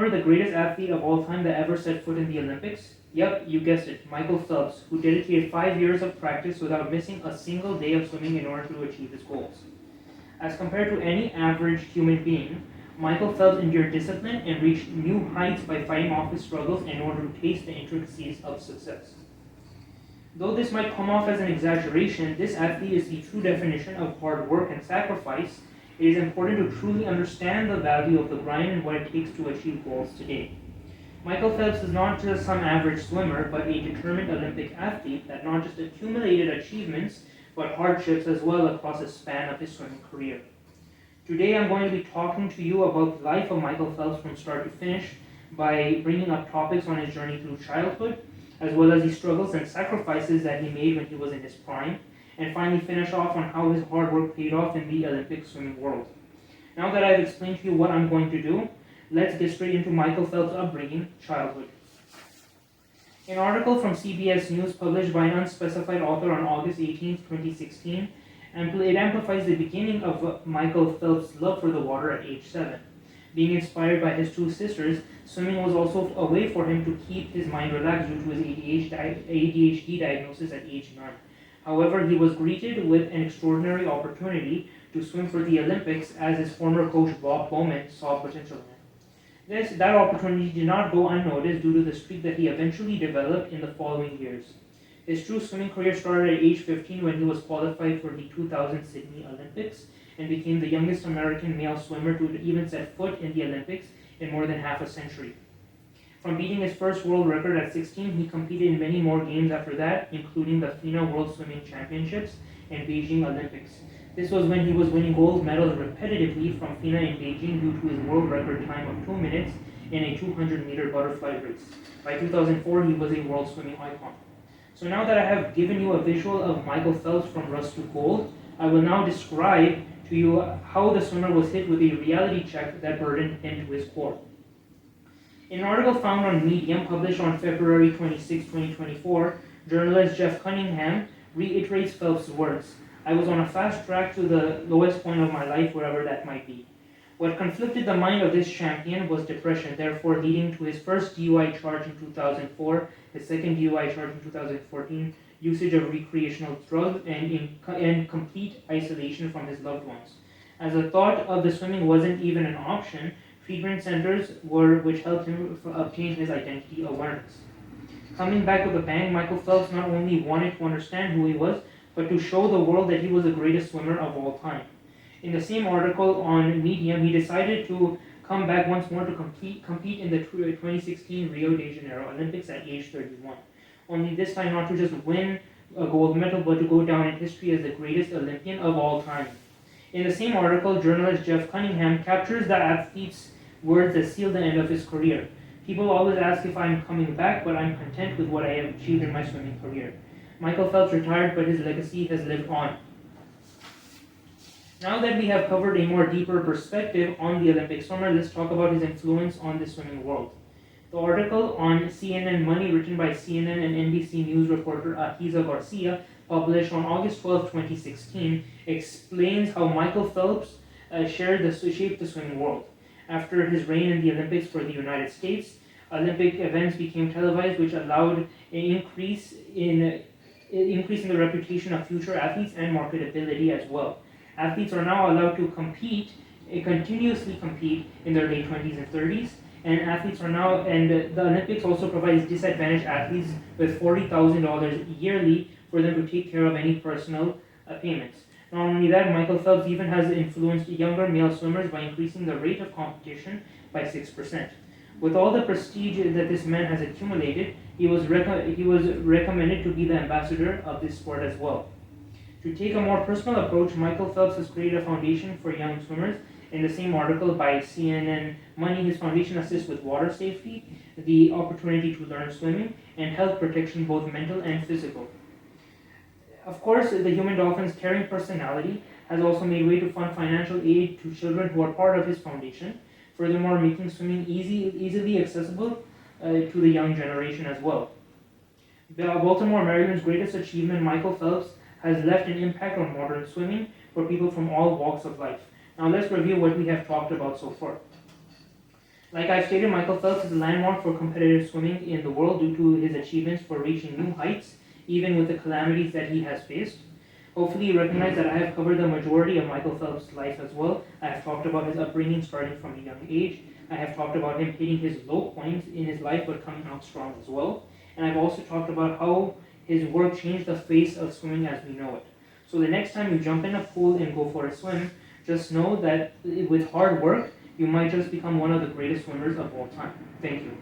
remember the greatest athlete of all time that ever set foot in the Olympics? Yep, you guessed it, Michael Phelps, who dedicated 5 years of practice without missing a single day of swimming in order to achieve his goals. As compared to any average human being, Michael Phelps endured discipline and reached new heights by fighting off his struggles in order to taste the intricacies of success. Though this might come off as an exaggeration, this athlete is the true definition of hard work and sacrifice. It is important to truly understand the value of the grind and what it takes to achieve goals today. Michael Phelps is not just some average swimmer, but a determined Olympic athlete that not just accumulated achievements, but hardships as well across the span of his swimming career. Today I'm going to be talking to you about the life of Michael Phelps from start to finish by bringing up topics on his journey through childhood, as well as the struggles and sacrifices that he made when he was in his prime, and finally finish off on how his hard work paid off in the Olympic swimming world. Now that I've explained to you what I'm going to do, let's get straight into Michael Phelps' upbringing, childhood. An article from CBS News published by an unspecified author on August 18, 2016, it amplifies the beginning of Michael Phelps' love for the water at age 7. Being inspired by his two sisters, swimming was also a way for him to keep his mind relaxed due to his ADHD diagnosis at age 9. However, he was greeted with an extraordinary opportunity to swim for the Olympics as his former coach Bob Bowman saw potential in him. That opportunity did not go unnoticed due to the streak that he eventually developed in the following years. His true swimming career started at age 15 when he was qualified for the 2000 Sydney Olympics and became the youngest American male swimmer to even set foot in the Olympics in more than half a century. From beating his first world record at 16, he competed in many more games after that, including the FINA World Swimming Championships and Beijing Olympics. This was when he was winning gold medals repetitively from FINA in Beijing due to his world record time of 2 minutes in a 200-meter butterfly race. By 2004, he was a world swimming icon. So now that I have given you a visual of Michael Phelps from rust to gold, I will now describe to you how the swimmer was hit with a reality check that burdened him to his core. In an article found on Medium, published on February 26, 2024, journalist Jeff Cunningham reiterates Phelps' words, "I was on a fast track to the lowest point of my life, wherever that might be." What conflicted the mind of this champion was depression, therefore leading to his first DUI charge in 2004, his second DUI charge in 2014, usage of recreational drugs, and complete isolation from his loved ones. As the thought of the swimming wasn't even an option, treatment centers were which helped him obtain his identity awareness. Coming back with a bang, Michael Phelps not only wanted to understand who he was, but to show the world that he was the greatest swimmer of all time. In the same article on Medium, he decided to come back once more to compete in the 2016 Rio de Janeiro Olympics at age 31. Only this time not to just win a gold medal, but to go down in history as the greatest Olympian of all time. In the same article, journalist Jeff Cunningham captures the athlete's words that sealed the end of his career. "People always ask if I'm coming back, but I'm content with what I have achieved in my swimming career." Michael Phelps retired, but his legacy has lived on. Now that we have covered a more deeper perspective on the Olympic swimmer, let's talk about his influence on the swimming world. The article on CNN Money, written by CNN and NBC News reporter Ahiza Garcia, published on August 12, 2016, explains how Michael Phelps shaped the swimming world. After his reign in the Olympics for the United States, Olympic events became televised, which allowed an increase in the reputation of future athletes and marketability as well. Athletes are now allowed to continuously compete in their late 20s and 30s, and the Olympics also provides disadvantaged athletes with $40,000 yearly for them to take care of any personal payments. Not only that, Michael Phelps even has influenced younger male swimmers by increasing the rate of competition by 6%. With all the prestige that this man has accumulated, he was recommended to be the ambassador of this sport as well. To take a more personal approach, Michael Phelps has created a foundation for young swimmers. In the same article by CNN Money, his foundation assists with water safety, the opportunity to learn swimming, and health protection, both mental and physical. Of course, the Human Dolphin's caring personality has also made way to fund financial aid to children who are part of his foundation, furthermore making swimming easily accessible to the young generation as well. Baltimore, Maryland's greatest achievement, Michael Phelps, has left an impact on modern swimming for people from all walks of life. Now let's review what we have talked about so far. Like I've stated, Michael Phelps is a landmark for competitive swimming in the world due to his achievements for reaching new heights, even with the calamities that he has faced. Hopefully, you recognize that I have covered the majority of Michael Phelps' life as well. I have talked about his upbringing starting from a young age. I have talked about him hitting his low points in his life but coming out strong as well. And I've also talked about how his work changed the face of swimming as we know it. So the next time you jump in a pool and go for a swim, just know that with hard work, you might just become one of the greatest swimmers of all time. Thank you.